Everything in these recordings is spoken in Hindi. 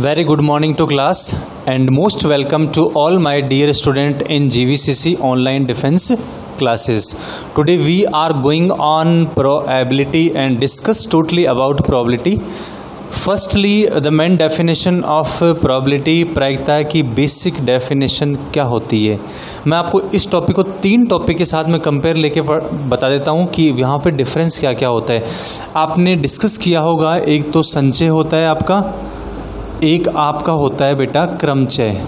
Very good morning to class and most welcome to all my dear student in GVCC online defense classes. Today we are going on probability and discuss totally about probability. Firstly, the main definition of probability, प्रायिकता की बेसिक डेफिनेशन क्या होती है। मैं आपको इस टॉपिक को 3 टॉपिक के साथ में कंपेयर लेके बता देता हूँ कि यहाँ पे डिफरेंस क्या क्या होता है। आपने डिस्कस किया होगा, एक तो संचय होता है आपका, एक आपका होता है बेटा क्रमचय,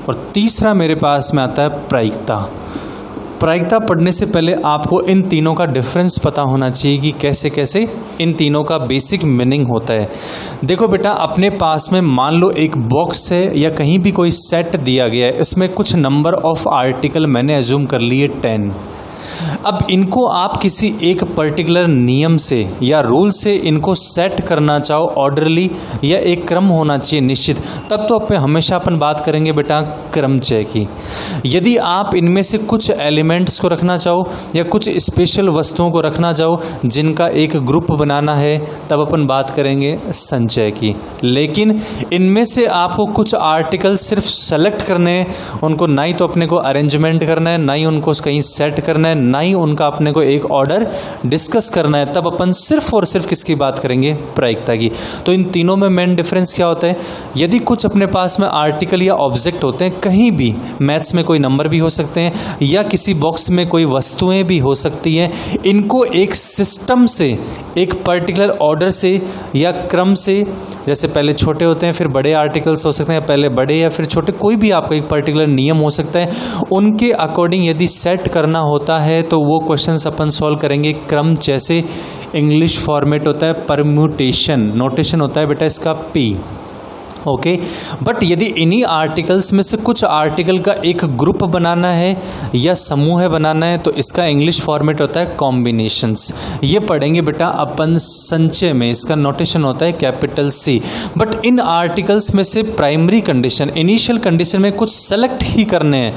और तीसरा मेरे पास में आता है प्रायिकता। प्रायिकता पढ़ने से पहले आपको इन तीनों का डिफरेंस पता होना चाहिए कि कैसे कैसे इन तीनों का बेसिक मीनिंग होता है। देखो बेटा, अपने पास में मान लो एक बॉक्स है या कहीं भी कोई सेट दिया गया है, इसमें कुछ नंबर ऑफ आर्टिकल मैंने एज्यूम कर लिए 10। अब इनको आप किसी एक पर्टिकुलर नियम से या रूल से इनको सेट करना चाहो ऑर्डरली या एक क्रम होना चाहिए निश्चित, तब तो हमेशा अपन बात करेंगे बेटा क्रमचय की। यदि आप इनमें से कुछ एलिमेंट्स को रखना चाहो या कुछ स्पेशल वस्तुओं को रखना चाहो जिनका एक ग्रुप बनाना है, तब अपन बात करेंगे संचय की। लेकिन इनमें से आपको कुछ आर्टिकल सिर्फ सेलेक्ट करने हैं, उनको ना ही तो अपने को अरेंजमेंट करना है, ना ही उनको कहीं सेट करना है, ना ही उनका अपने को एक ऑर्डर डिस्कस करना है, तब अपन सिर्फ और सिर्फ किसकी बात करेंगे, प्रायिकता की। तो इन तीनों में मेन डिफरेंस क्या होता है, यदि कुछ अपने पास में आर्टिकल या ऑब्जेक्ट होते हैं, कहीं भी मैथ्स में कोई नंबर भी हो सकते हैं या किसी बॉक्स में कोई वस्तुएं भी हो सकती हैं, इनको एक सिस्टम से, एक पर्टिकुलर ऑर्डर से या क्रम से, जैसे पहले छोटे होते हैं फिर बड़े आर्टिकल्स हो सकते हैं, पहले बड़े या फिर छोटे, कोई भी आपका एक पर्टिकुलर नियम हो सकता है, उनके अकॉर्डिंग यदि सेट करना होता है तो वो क्वेश्चंस अपन सॉल्व करेंगे क्रम। जैसे इंग्लिश फॉर्मेट होता है परम्यूटेशन, नोटेशन होता है बेटा इसका पी, ओके। बट यदि इन्हीं आर्टिकल्स में से कुछ आर्टिकल का एक ग्रुप बनाना है या समूह बनाना है, तो इसका इंग्लिश फॉर्मेट होता है कॉम्बिनेशंस। ये पढ़ेंगे बेटा अपन संचय में, इसका नोटेशन होता है कैपिटल सी। बट इन आर्टिकल्स में से प्राइमरी कंडीशन, इनिशियल कंडीशन में कुछ सेलेक्ट ही करने हैं,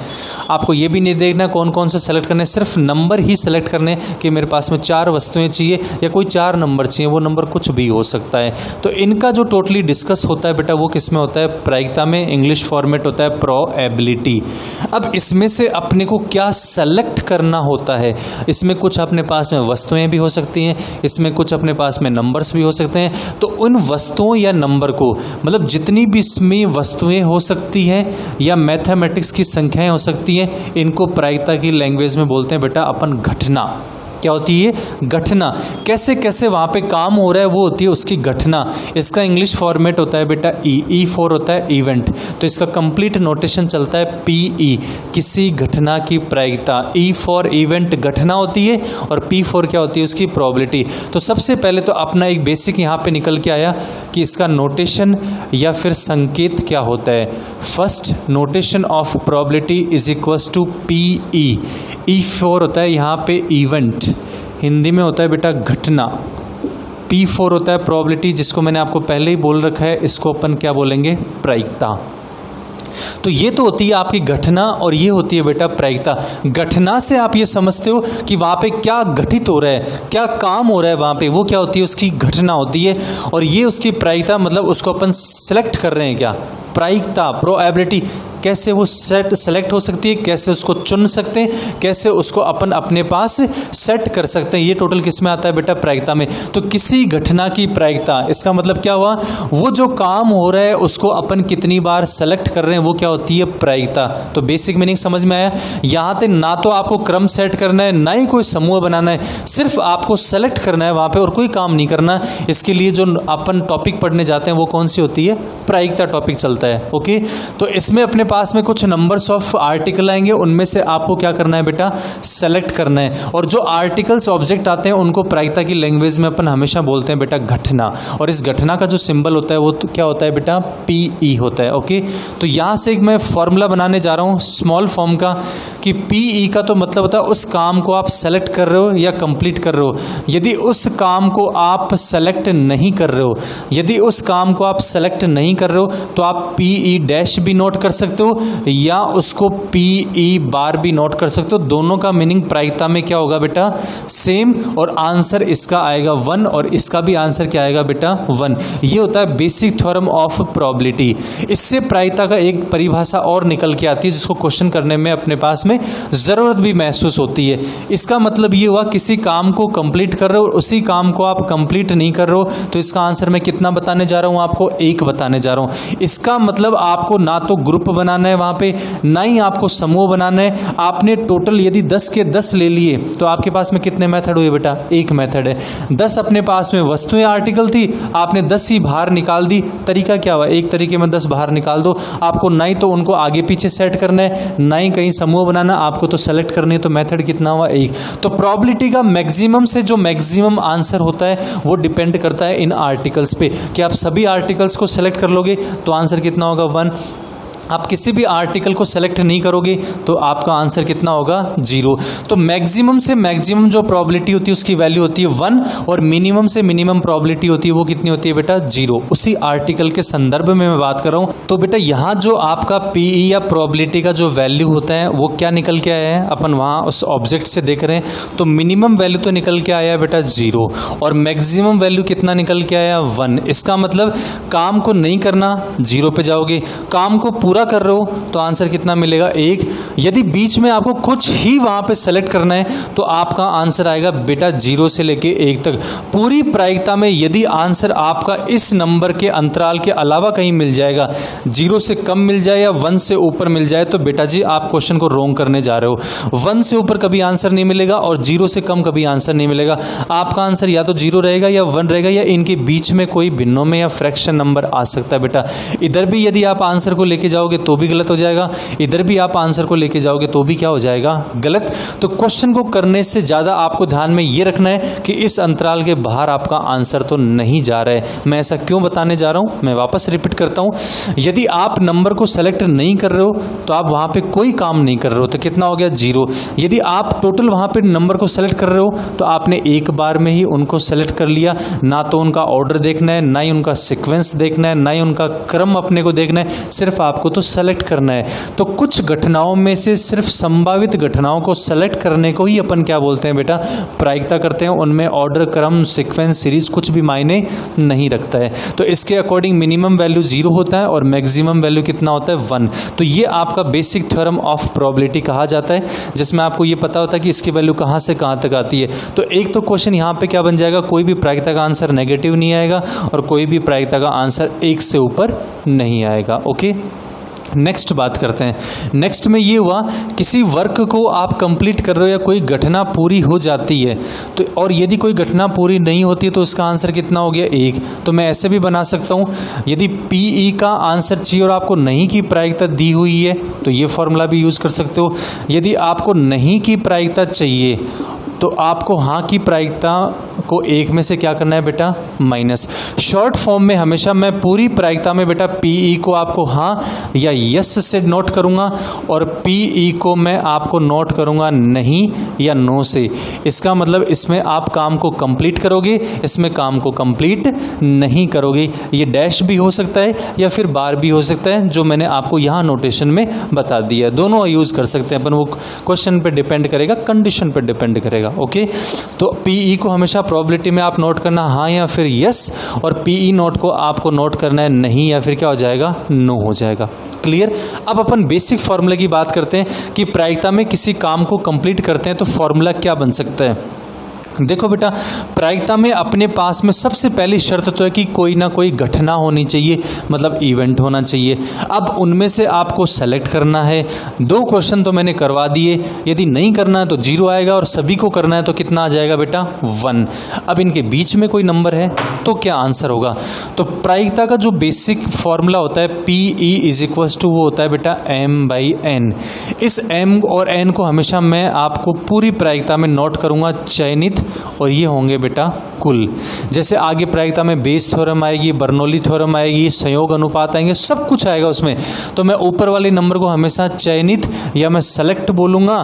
आपको ये भी नहीं देखना कौन कौन से सेलेक्ट करने, सिर्फ नंबर ही सेलेक्ट करने कि मेरे पास में 4 वस्तुएं चाहिए या कोई 4 नंबर चाहिए, वो नंबर कुछ भी हो सकता है। तो इनका जो टोटली डिस्कस होता है बेटा वो किसमें होता है, प्रायिकता में। इंग्लिश फॉर्मेट होता है प्रोबेबिलिटी। अब इसमें से अपने को क्या सेलेक्ट करना होता है, इसमें कुछ अपने पास में वस्तुएं भी हो सकती हैं, इसमें कुछ अपने पास में नंबर्स भी हो सकते हैं। तो उन वस्तुओं या नंबर को, मतलब जितनी भी इसमें वस्तुएं हो सकती हैं या मैथमेटिक्स की संख्याएं हो सकती हैं, इनको प्रायिकता की लैंग्वेज में बोलते हैं बेटा अपन घटना। क्या होती है, घटना। कैसे कैसे वहाँ पे काम हो रहा है वो होती है उसकी घटना। इसका इंग्लिश फॉर्मेट होता है बेटा ई फॉर होता है इवेंट, तो इसका कंप्लीट नोटेशन चलता है पीई, किसी घटना की प्रायिकता। ई फॉर इवेंट घटना होती है और पी फॉर क्या होती है उसकी प्रोबेबिलिटी। तो सबसे पहले तो अपना एक बेसिक यहाँ पे निकल के आया कि इसका नोटेशन या फिर संकेत क्या होता है। First notation of probability is equals to PE. E for होता है यहाँ पे इवेंट, हिंदी में होता है बेटा घटना। P4 होता है प्रोबेबिलिटी, जिसको मैंने आपको पहले ही बोल रखा है, इसको अपन क्या बोलेंगे, प्रायिकता। तो ये तो होती है आपकी घटना और ये होती है बेटा प्रायिकता। घटना से आप ये समझते हो कि वहाँ पे क्या घटित हो रहा है, क्या काम हो रहा है वहाँ पे, वो क्या होती है उसकी घटना होती है। और ये उसकी प्रायिकता, मतलब उसको अपन सेलेक्ट कर रहे हैं क्या, प्रायिकता, प्रोबेबिलिटी। कैसे वो सेलेक्ट हो सकती है, कैसे उसको चुन सकते हैं, कैसे उसको अपन अपने पास सेट कर सकते हैं, ये टोटल किस में आता है बेटा, प्रायिकता में। तो किसी घटना की प्रायिकता, इसका मतलब क्या हुआ, वो जो काम हो रहा है उसको अपन कितनी बार सेलेक्ट कर रहे हैं, वो क्या होती है प्रायिकता। तो बेसिक मीनिंग समझ में आया। यहाँ पे ना तो आपको क्रम सेट करना है, ना ही कोई समूह बनाना है, सिर्फ आपको सेलेक्ट करना है वहाँ पे और कोई काम नहीं करना। इसके लिए जो अपन टॉपिक पढ़ने जाते हैं वो कौन सी होती है, प्रायिकता टॉपिक चलता है, ओके। तो इसमें अपने पास में कुछ नंबर्स ऑफ आर्टिकल आएंगे, उनमें से आपको क्या करना है बेटा, सेलेक्ट करना है। और जो आर्टिकल्स ऑब्जेक्ट आते हैं उनको प्रायिकता की लैंग्वेज में अपन हमेशा बोलते हैं बेटा घटना। और इस घटना का जो सिंबल होता है वो तो क्या होता है बेटा, पीई होता है, ओके। तो यहाँ से एक मैं फॉर्मूला बनाने जा रहा हूँ स्मॉल फॉर्म का, कि पीई का तो मतलब होता है उस काम को आप सेलेक्ट कर रहे हो या कंप्लीट कर रहे हो। यदि उस काम को आप सेलेक्ट नहीं कर रहे हो, यदि उस काम को आप सेलेक्ट नहीं कर रहे हो, तो आप पीई डैश भी नोट कर सकते सकते हो या उसको PE बार भी नोट कर सकते हो। दोनों का मीनिंग प्रायिकता में क्या होगा बेटा, सेम, और आंसर इसका आएगा 1 और इसका भी आंसर क्या आएगा बेटा 1। ये होता है बेसिक थ्योरम ऑफ प्रोबेबिलिटी। इससे प्रायिकता का एक परिभाषा और निकल के आती है जिसको क्वेश्चन करने में अपने पास में जरूरत भी महसूस होती है। इसका मतलब ये हुआ किसी काम को कंप्लीट कर रहे हो और उसी काम को आप कंप्लीट नहीं कर रहे हो तो इसका आंसर मैं कितना बताने जा रहा हूं, आपको 1 बताने जा रहा हूं। इसका मतलब आपको ना तो ग्रुप बनाना है वहां पे, ना ही आपको समूह बनाना है। आपने टोटल यदि 10 के 10 ले लिए तो आपके पास में कितने मेथड हुए बेटा, 1 मेथड है। 10 अपने पास में वस्तुएं आर्टिकल थी, आपने 10 ही बाहर निकाल दी। तरीका क्या हुआ, एक तरीके में 10 बाहर निकाल दो। आपको ना ही तो उनको आगे पीछे सेट करना है, ना ही कहीं समूह बनाना, आपको तो सेलेक्ट करनी है। तो मेथड कितना हुआ, 1। तो प्रोबेबिलिटी का मैक्सिमम से जो मैक्सिमम आंसर होता है वो डिपेंड करता है इन आर्टिकल्स पे कि आप सभी आर्टिकल्स को सेलेक्ट कर लोगे तो आंसर कितना होगा 1। आप किसी भी आर्टिकल को सेलेक्ट नहीं करोगे तो आपका आंसर कितना होगा 0। तो मैक्सिमम से मैक्सिमम जो प्रोबेबिलिटी होती है उसकी वैल्यू होती है 1 और मिनिमम से मिनिमम प्रोबेबिलिटी होती है वो कितनी होती है बेटा 0। उसी आर्टिकल के संदर्भ में मैं बात कर रहा हूँ। तो बेटा यहाँ जो आपका PE या प्रोबेबिलिटी का जो वैल्यू होता है वो क्या निकल के आया है, अपन वहाँ उस ऑब्जेक्ट से देख रहे हैं तो मिनिमम वैल्यू तो निकल के आया है बेटा 0 और मैक्सिमम वैल्यू कितना निकल के आया 1। इसका मतलब काम को नहीं करना 0 पे जाओगे, काम को पूरा कर रहे हो तो आंसर कितना मिलेगा 1। यदि बीच में आपको कुछ ही वहां पे सेलेक्ट करना है तो आपका आंसर आएगा बेटा 0 से लेके 1 तक। पूरी प्रायिकता में यदि आंसर आपका इस नंबर के अंतराल के अलावा कहीं मिल जाएगा, 0 से कम मिल जाए या 1 से ऊपर मिल जाए तो बेटा जी आप क्वेश्चन को रॉन्ग करने जा रहे हो। 1 से ऊपर कभी आंसर नहीं मिलेगा और 0 से कम कभी आंसर नहीं मिलेगा। आपका आंसर या तो 0 रहेगा या 1 रहेगा या इनके बीच में कोई भिन्नों में या फ्रैक्शन नंबर आ सकता है बेटा। इधर भी यदि आप आंसर को लेके जाओगे तो भी गलत हो जाएगा, इधर भी आप आंसर को लेके जाओगे तो भी क्या हो जाएगा गलत। तो क्वेश्चन को करने से ज्यादा आपको ध्यान में ये रखना है कि इस अंतराल के बाहर आपका आंसर तो नहीं जा रहा है। मैं ऐसा क्यों बताने जा रहा हूं, मैं वापस रिपीट करता हूं। यदि आप नंबर को सेलेक्ट नहीं कर रहे हो तो आप वहां पे कोई काम नहीं कर रहे हो तो कितना हो गया 0। यदि आप टोटल वहां पे नंबर को सेलेक्ट कर रहे हो तो आपने एक बार में ही उनको सेलेक्ट कर लिया, ना तो उनका ऑर्डर देखना है, ना ही उनका सीक्वेंस देखना है, ना ही उनका क्रम अपने को देखना है, सिर्फ आपको तो सेलेक्ट करना है। तो कुछ घटनाओं में से सिर्फ संभावित घटनाओं को सेलेक्ट करने को ही अपन क्या बोलते हैं बेटा प्रायिकता करते हैं। उनमें ऑर्डर, क्रम, सीक्वेंस, सीरीज कुछ भी मायने नहीं रखता है। तो इसके अकॉर्डिंग मिनिमम वैल्यू 0 होता है और मैक्सिमम वैल्यू कितना होता है 1। तो ये आपका बेसिक थ्योरम ऑफ प्रोबेबिलिटी कहा जाता है जिसमें आपको ये पता होता है कि इसकी वैल्यू कहाँ से कहाँ तक आती है। तो एक तो क्वेश्चन यहाँ पे क्या बन जाएगा, कोई भी प्रायिकता का आंसर नेगेटिव नहीं आएगा और कोई भी प्रायिकता का आंसर 1 से ऊपर नहीं आएगा। ओके, नेक्स्ट बात करते हैं। नेक्स्ट में ये हुआ किसी वर्क को आप कंप्लीट कर रहे हो या कोई घटना पूरी हो जाती है तो, और यदि कोई घटना पूरी नहीं होती है तो उसका आंसर कितना हो गया 1। तो मैं ऐसे भी बना सकता हूँ, यदि PE का आंसर चाहिए और आपको नहीं की प्रायिकता दी हुई है तो ये फॉर्मूला भी यूज़ कर सकते हो। यदि आपको नहीं की प्रायिकता चाहिए तो आपको हाँ की प्रायिकता को 1 में से क्या करना है बेटा माइनस। शॉर्ट फॉर्म में हमेशा मैं पूरी प्रायिकता में बेटा PE को आपको हाँ या यस से नोट करूँगा और PE को मैं आपको नोट करूँगा नहीं या नो से। इसका मतलब इसमें आप काम को कंप्लीट करोगे, इसमें काम को कंप्लीट नहीं करोगे। ये डैश भी हो सकता है या फिर बार भी हो सकता है जो मैंने आपको यहाँ नोटेशन में बता दिया। दोनों यूज़ कर सकते हैं अपन, वो क्वेश्चन पे डिपेंड करेगा, कंडीशन पे डिपेंड करेगा। ओके, तो PE को हमेशा प्रोबेबिलिटी में आप नोट करना हाँ या फिर यस और PE नोट को आपको नोट करना है नहीं या फिर क्या हो जाएगा नो हो जाएगा। क्लियर। अब अपन बेसिक फॉर्मूले की बात करते हैं कि प्रायिकता में किसी काम को कंप्लीट करते हैं तो फॉर्मूला क्या बन सकता है। देखो बेटा, प्रायिकता में अपने पास में सबसे पहली शर्त तो है कि कोई ना कोई घटना होनी चाहिए, मतलब इवेंट होना चाहिए। अब उनमें से आपको सेलेक्ट करना है। 2 क्वेश्चन तो मैंने करवा दिए, यदि नहीं करना है तो 0 आएगा और सभी को करना है तो कितना आ जाएगा बेटा 1। अब इनके बीच में कोई नंबर है तो क्या आंसर होगा। तो प्रायिकता का जो बेसिक फॉर्मूला होता है PE इज इक्वल्स टू वो होता है बेटा m/n। इस m और n को हमेशा मैं आपको पूरी प्रायिकता में नोट करूंगा चयनित, और ये होंगे बेटा कुल। जैसे आगे प्रायिकता में बेस थ्योरम आएगी, बर्नौली थ्योरम आएगी, संयोग अनुपात आएंगे, सब कुछ आएगा उसमें। तो मैं ऊपर वाले नंबर को हमेशा चयनित या मैं सेलेक्ट बोलूँगा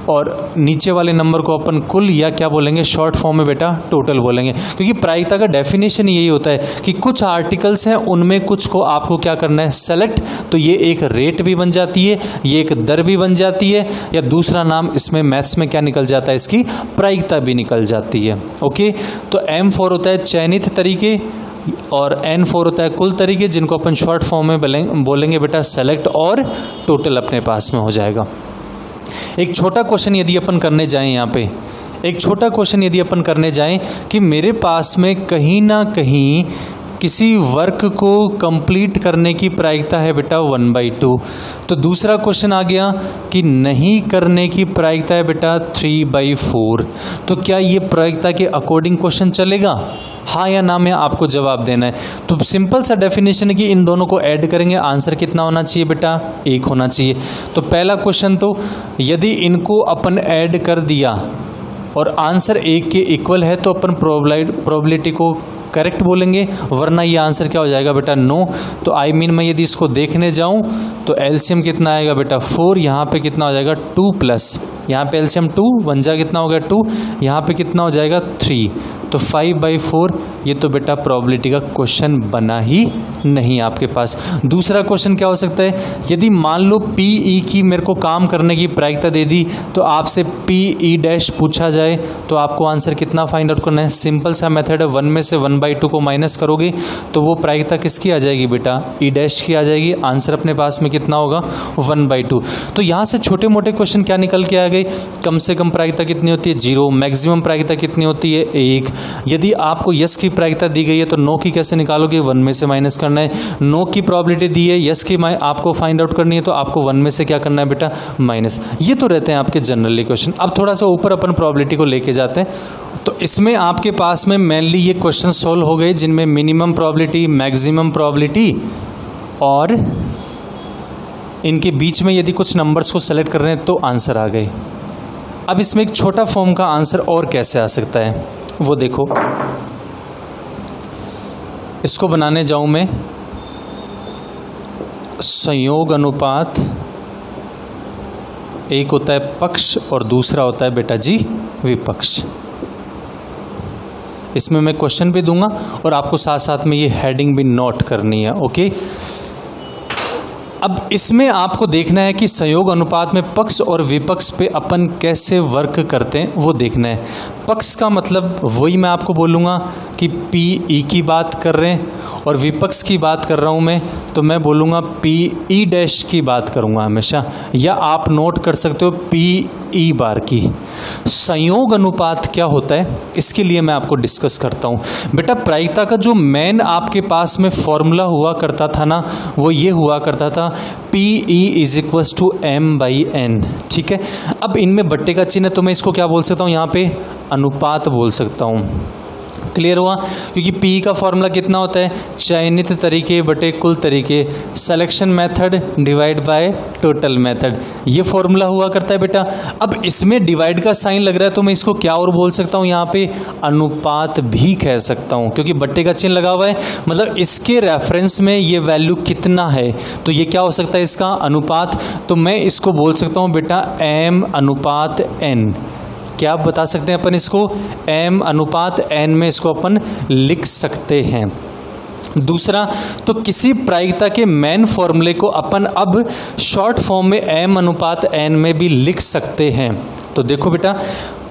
और नीचे वाले नंबर को अपन कुल या क्या बोलेंगे, शॉर्ट फॉर्म में बेटा टोटल बोलेंगे। क्योंकि प्रायिकता का डेफिनेशन यही होता है कि कुछ आर्टिकल्स हैं, उनमें कुछ को आपको क्या करना है, सेलेक्ट। तो ये एक रेट भी बन जाती है, ये एक दर भी बन जाती है, या दूसरा नाम इसमें मैथ्स में क्या निकल जाता है, इसकी प्रायिकता भी निकल जाती है। ओके, तो M4 होता है चयनित तरीके और N4 होता है कुल तरीके, जिनको अपन शॉर्ट फॉर्म में बोलेंगे बेटा सेलेक्ट और टोटल अपने पास में हो जाएगा। एक छोटा क्वेश्चन यदि अपन करने जाएं, यहाँ पे एक छोटा क्वेश्चन यदि अपन करने जाएं कि मेरे पास में कहीं ना कहीं किसी वर्क को कंप्लीट करने की प्रायिकता है बेटा 1/2, तो दूसरा क्वेश्चन आ गया कि नहीं करने की प्रायिकता है बेटा 3/4। तो क्या ये प्रायिकता के अकॉर्डिंग क्वेश्चन चलेगा, हाँ या ना में आपको जवाब देना है। तो सिंपल सा डेफिनेशन है कि इन दोनों को ऐड करेंगे, आंसर कितना होना चाहिए बेटा, 1 होना चाहिए। तो पहला क्वेश्चन, तो यदि इनको अपन ऐड कर दिया और आंसर 1 के इक्वल है तो अपन प्रोबेबिलिटी को करेक्ट बोलेंगे, वरना ये आंसर क्या हो जाएगा बेटा, नो। तो आई मीन मैं यदि इसको देखने जाऊं तो एलसीएम कितना आएगा बेटा 4, यहाँ पे कितना हो जाएगा 2 प्लस, यहाँ पे एलसीएम 2 1 जा कितना हो गया 2, यहाँ पे कितना हो जाएगा 3, तो 5/4। ये तो बेटा प्रोबेबिलिटी का क्वेश्चन बना ही नहीं आपके पास। दूसरा क्वेश्चन क्या हो सकता है, यदि मान लो PE की मेरे को काम करने की प्रायिकता दे दी, तो आपसे PE' पूछा जाए तो आपको आंसर कितना फाइंड आउट करना है, सिंपल सा मेथड है, 1 में से 1/2 को माइनस करोगे तो वो प्रायिकता किसकी आ जाएगी बेटा, E' की आ जाएगी। आंसर अपने पास में कितना होगा 1/2। तो यहाँ से छोटे मोटे क्वेश्चन क्या निकल के आ गए, कम से कम प्रायिकता कितनी होती है 0, मैक्सिमम प्रायिकता कितनी होती है 1। यदि आपको यस की प्रायिकता दी गई है तो नो की कैसे निकालोगे, 1 में से माइनस करना है। नो की प्रोबेबिलिटी दी है, यस की आपको फाइंड आउट करनी है तो आपको 1 में से क्या करना है बेटा, माइनस। ये तो रहते हैं आपके जनरली क्वेश्चन। अब थोड़ा सा ऊपर अपन प्रोबेबिलिटी को लेके जाते हैं, तो इसमें आपके पास में मेनली ये क्वेश्चन सॉल्व हो गए जिनमें मिनिमम प्रोबेबिलिटी, मैक्सिमम प्रोबेबिलिटी और इनके बीच में यदि कुछ नंबर्स को सेलेक्ट कर रहे हैं तो आंसर आ गए। अब इसमें एक छोटा फॉर्म का आंसर और कैसे आ सकता है वो देखो, इसको बनाने जाऊं मैं, संयोग अनुपात, एक होता है पक्ष और दूसरा होता है बेटा जी विपक्ष। इसमें मैं क्वेश्चन भी दूंगा और आपको साथ साथ में ये हेडिंग भी नोट करनी है। ओके, अब इसमें आपको देखना है कि संयोग अनुपात में पक्ष और विपक्ष पे अपन कैसे वर्क करते हैं वो देखना है। पक्ष का मतलब वही मैं आपको बोलूँगा कि PE की बात कर रहे हैं, और विपक्ष की बात कर रहा हूँ मैं तो मैं बोलूँगा PE' की बात करूँगा हमेशा, या आप नोट कर सकते हो PE बार की। संयोग अनुपात क्या होता है इसके लिए मैं आपको डिस्कस करता हूँ। बेटा प्रायिकता का जो मेन आपके पास में फॉर्मूला हुआ करता था ना, वो ये हुआ करता था PE = M/N। ठीक है, अब इनमें बट्टे का चिन्ह है तो मैं इसको क्या बोल सकता हूँ, यहाँ पे अनुपात बोल सकता हूँ। क्लियर हुआ, क्योंकि PE का फॉर्मूला कितना होता है, चयनित तरीके बटे कुल तरीके, selection method divide by total method, ये फॉर्मूला हुआ करता है बेटा। अब इसमें डिवाइड का साइन लग रहा है तो मैं इसको क्या और बोल सकता हूँ, यहाँ पे अनुपात भी कह सकता हूँ, क्योंकि बट्टे का चिन्ह लगा हुआ है, मतलब इसके रेफरेंस में ये वैल्यू कितना है तो ये क्या हो सकता है इसका अनुपात। तो मैं इसको बोल सकता हूँ बेटा M/N। क्या आप बता सकते हैं अपन इसको, M/N में इसको अपन लिख सकते हैं। दूसरा, तो किसी प्रायिकता के मेन फॉर्मूले को अपन अब शॉर्ट फॉर्म में M/N में भी लिख सकते हैं। तो देखो बेटा,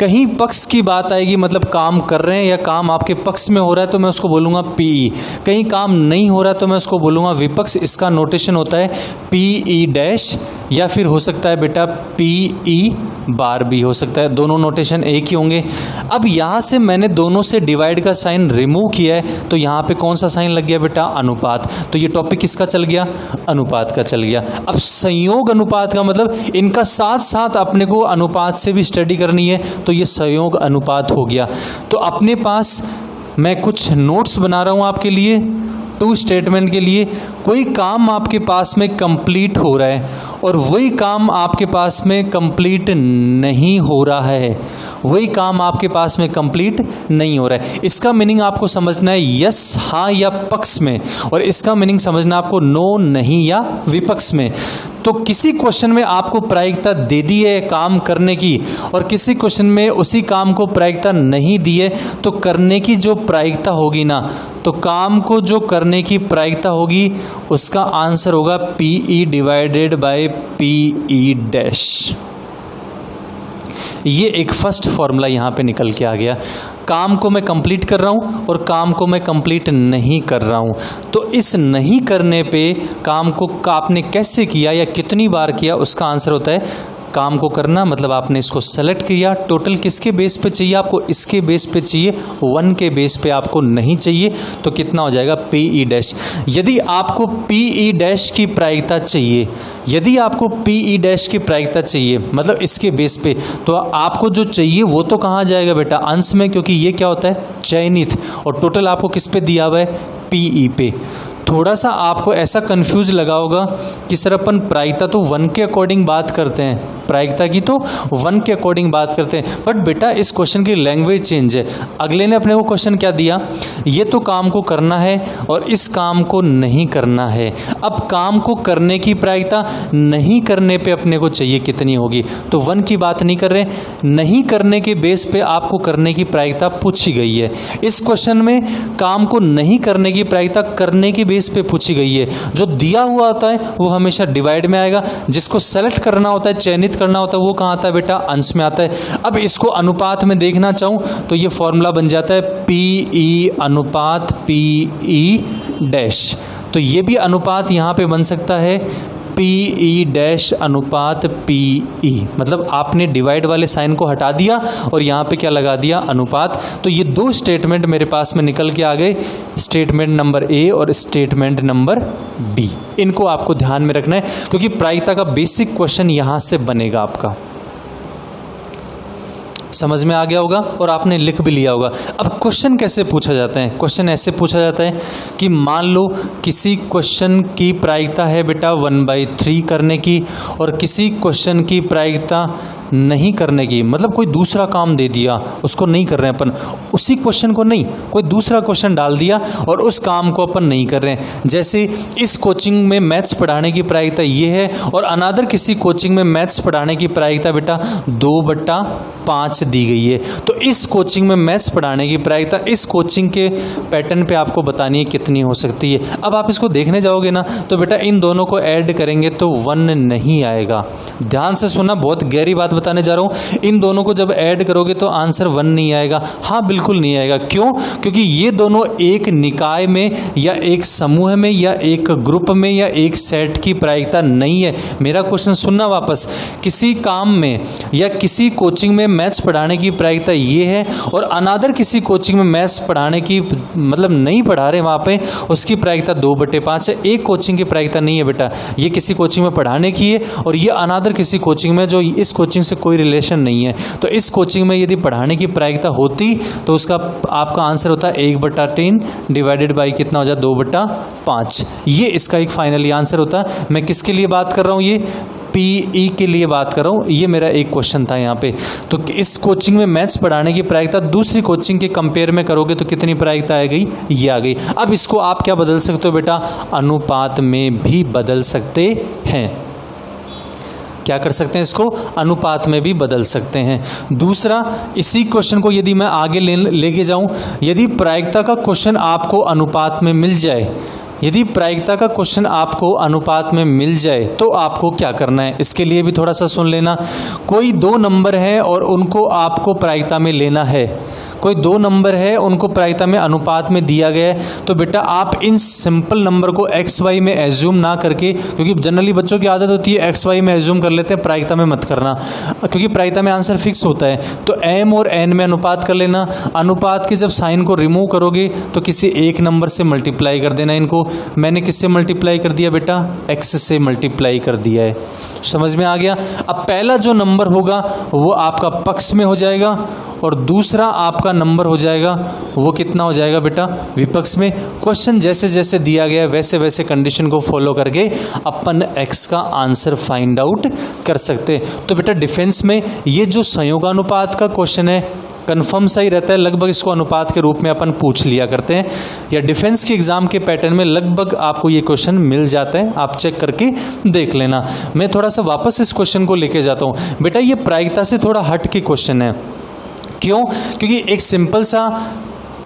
कहीं पक्ष की बात आएगी, मतलब काम कर रहे हैं या काम आपके पक्ष में हो रहा है तो मैं उसको बोलूँगा PE, कहीं काम नहीं हो रहा है तो मैं उसको बोलूँगा विपक्ष। इसका नोटेशन होता है PE' या फिर हो सकता है बेटा PE बार भी हो सकता है, दोनों नोटेशन एक ही होंगे। अब यहाँ से मैंने दोनों से डिवाइड का साइन रिमूव किया है तो यहाँ पे कौन सा साइन लग गया बेटा, अनुपात। तो ये टॉपिक किसका चल गया, अनुपात का चल गया। अब संयोग अनुपात का मतलब इनका साथ साथ अपने को अनुपात से भी स्टडी करनी है, तो ये संयोग अनुपात हो गया। तो अपने पास मैं कुछ नोट्स बना रहा हूँ आपके लिए, 2 स्टेटमेंट के लिए। कोई काम आपके पास में कंप्लीट हो रहा है और वही काम आपके पास में कंप्लीट नहीं हो रहा है, वही काम आपके पास में कंप्लीट नहीं हो रहा है। इसका मीनिंग आपको समझना है यस हाँ या पक्ष में, और इसका मीनिंग समझना आपको नो नहीं या विपक्ष में। तो किसी क्वेश्चन में आपको प्रायिकता दे दी है काम करने की और किसी क्वेश्चन में उसी काम को प्रायिकता नहीं दी है, तो करने की जो प्रायिकता होगी ना, तो काम को जो करने की प्रायिकता होगी उसका आंसर होगा PE divided by PE dash. ये एक फर्स्ट फॉर्मूला यहाँ पे निकल के आ गया। काम को मैं कंप्लीट कर रहा हूँ और काम को मैं कंप्लीट नहीं कर रहा हूँ, तो इस नहीं करने पे काम को आपने कैसे किया या कितनी बार किया, उसका आंसर होता है काम को करना। मतलब आपने इसको सेलेक्ट किया, टोटल किसके बेस पे चाहिए आपको, इसके बेस पे चाहिए, 1 के बेस पे आपको नहीं चाहिए, तो कितना हो जाएगा PE डैश। यदि आपको PE डैश की प्रायिकता चाहिए, यदि आपको PE डैश की प्रायिकता चाहिए मतलब इसके बेस पे, तो आपको जो चाहिए वो तो कहाँ जाएगा बेटा, अंश में, क्योंकि ये क्या होता है चयनित, और टोटल आपको किस पे दिया हुआ है PE पे। थोड़ा सा आपको ऐसा कंफ्यूज लगा होगा कि सर अपन प्रायिकता तो 1 के अकॉर्डिंग बात करते हैं, प्रायिकता की तो 1 के अकॉर्डिंग बात करते हैं, बट बेटा इस क्वेश्चन की लैंग्वेज चेंज है। अगले ने अपने को क्वेश्चन क्या दिया, ये तो काम को करना है और इस काम को नहीं करना है। अब काम को करने की प्रायिकता नहीं करने पे अपने को चाहिए कितनी होगी, तो 1 की बात नहीं कर रहे, नहीं करने के बेस पे आपको करने की प्रायिकता पूछी गई है। इस क्वेश्चन में काम को नहीं करने की प्रायिकता करने की बेस पे पूछी गई है। जो दिया हुआ होता है वो हमेशा डिवाइड में आएगा, जिसको सेलेक्ट करना होता है, चयनित करना होता है, वो कहाँ आता है बेटा, अंश में आता है। अब इसको अनुपात में देखना चाहूँ तो ये फॉर्मूला बन जाता है PE अनुपात PE डैश। तो ये भी अनुपात यहाँ पे बन सकता है PE डैश अनुपात PE, मतलब आपने डिवाइड वाले साइन को हटा दिया और यहाँ पे क्या लगा दिया, अनुपात। तो ये 2 स्टेटमेंट मेरे पास में निकल के आ गए, स्टेटमेंट नंबर A और स्टेटमेंट नंबर B। इनको आपको ध्यान में रखना है क्योंकि प्रायिकता का बेसिक क्वेश्चन यहाँ से बनेगा आपका। समझ में आ गया होगा और आपने लिख भी लिया होगा। अब क्वेश्चन कैसे पूछा जाता है, क्वेश्चन ऐसे पूछा जाता है कि मान लो किसी क्वेश्चन की प्रायिकता है बेटा 1/3 करने की और किसी क्वेश्चन की प्रायिकता नहीं करने की, मतलब कोई दूसरा काम दे दिया उसको नहीं कर रहे हैं अपन, उसी क्वेश्चन को नहीं, कोई दूसरा क्वेश्चन डाल दिया और उस काम को अपन नहीं कर रहे हैं। जैसे इस कोचिंग में मैथ्स पढ़ाने की प्रायिकता ये है और अनादर किसी कोचिंग में मैथ्स पढ़ाने की प्रायिकता बेटा 2/5 दी गई है। तो इस कोचिंग में मैथ्स पढ़ाने की प्रायिकता इस कोचिंग के पैटर्न पे आपको बतानी है कितनी हो सकती है। अब आप इसको देखने जाओगे ना तो बेटा इन दोनों को ऐड करेंगे तो 1 नहीं आएगा। ध्यान से सुनना, बहुत गहरी बात बताने जा रहा हूं। इन दोनों को जब ऐड करोगे तो आंसर 1 नहीं आएगा। हाँ बिल्कुल नहीं आएगा। क्यों? क्योंकि ये दोनों एक निकाय में या एक समूह में या एक ग्रुप में या एक सेट की प्रायिकता नहीं है। मेरा क्वेश्चन सुनना वापस, किसी काम में या किसी कोचिंग में मैथ्स पढ़ाने की प्रायिकता ये है और अनादर किसी कोचिंग में मैथ्स पढ़ाने की मतलब नहीं पढ़ा रहे वहाँ पे, उसकी प्रायिकता 2/5 है। एक कोचिंग की प्रायिकता नहीं है बेटा, ये किसी कोचिंग में पढ़ाने की है और ये अनादर किसी कोचिंग में जो इस कोचिंग से कोई रिलेशन नहीं है। तो इस कोचिंग में यदि पढ़ाने की प्रायिकता होती तो उसका आपका आंसर होता है 1/3 डिवाइडेड बाई कितना हो जाए 2/5। ये इसका एक फाइनली आंसर होता है। मैं किसके लिए बात कर रहा हूँ, ये PE के लिए बात कर रहा हूँ। ये मेरा एक क्वेश्चन था यहाँ पे। तो इस कोचिंग में मैथ्स पढ़ाने की प्रायिकता दूसरी कोचिंग के कंपेयर में करोगे तो कितनी प्रायिकता आ गई, ये आ गई। अब इसको आप क्या बदल सकते हो बेटा, अनुपात में भी बदल सकते हैं। क्या कर सकते हैं, इसको अनुपात में भी बदल सकते हैं। दूसरा, इसी क्वेश्चन को यदि मैं आगे लेके जाऊं, यदि प्रायिकता का क्वेश्चन आपको अनुपात में मिल जाए, यदि प्रायिकता का क्वेश्चन आपको अनुपात में मिल जाए तो आपको क्या करना है, इसके लिए भी थोड़ा सा सुन लेना। कोई 2 नंबर है और उनको आपको प्रायिकता में लेना है, कोई 2 नंबर है उनको प्रायिकता में अनुपात में दिया गया है, तो बेटा आप इन सिंपल नंबर को एक्स वाई में एज्यूम ना करके, क्योंकि जनरली बच्चों की आदत होती है एक्स वाई में एज्यूम कर लेते हैं, प्रायिकता में मत करना, क्योंकि प्रायिकता में आंसर फिक्स होता है। तो एम और एन में अनुपात कर लेना। अनुपात के जब साइन को रिमूव करोगे तो किसी एक नंबर से मल्टीप्लाई कर देना। इनको मैंने किससे मल्टीप्लाई कर दिया बेटा, एक्स से मल्टीप्लाई कर दिया है। समझ में आ गया। अब पहला जो नंबर होगा वो आपका पक्ष में हो जाएगा और दूसरा आपका आपका नंबर हो जाएगा वो कितना हो जाएगा बेटा, विपक्ष में। क्वेश्चन जैसे जैसे दिया गया वैसे वैसे कंडीशन को फॉलो करके अपन x का आंसर फाइंड आउट कर सकते हैं। तो बेटा डिफेंस में ये जो संयोगानुपात का क्वेश्चन है कंफर्म सही रहता है, लगभग इसको अनुपात के रूप में अपन पूछ लिया करते हैं, या डिफेंस के एग्जाम के पैटर्न में लगभग आपको ये क्वेश्चन मिल जाता है, आप चेक करके देख लेना। मैं थोड़ा सा वापस इस क्वेश्चन को लेके जाता हूँ। बेटा ये प्रायिकता से थोड़ा हट के क्वेश्चन है, क्यों? क्योंकि एक सिंपल सा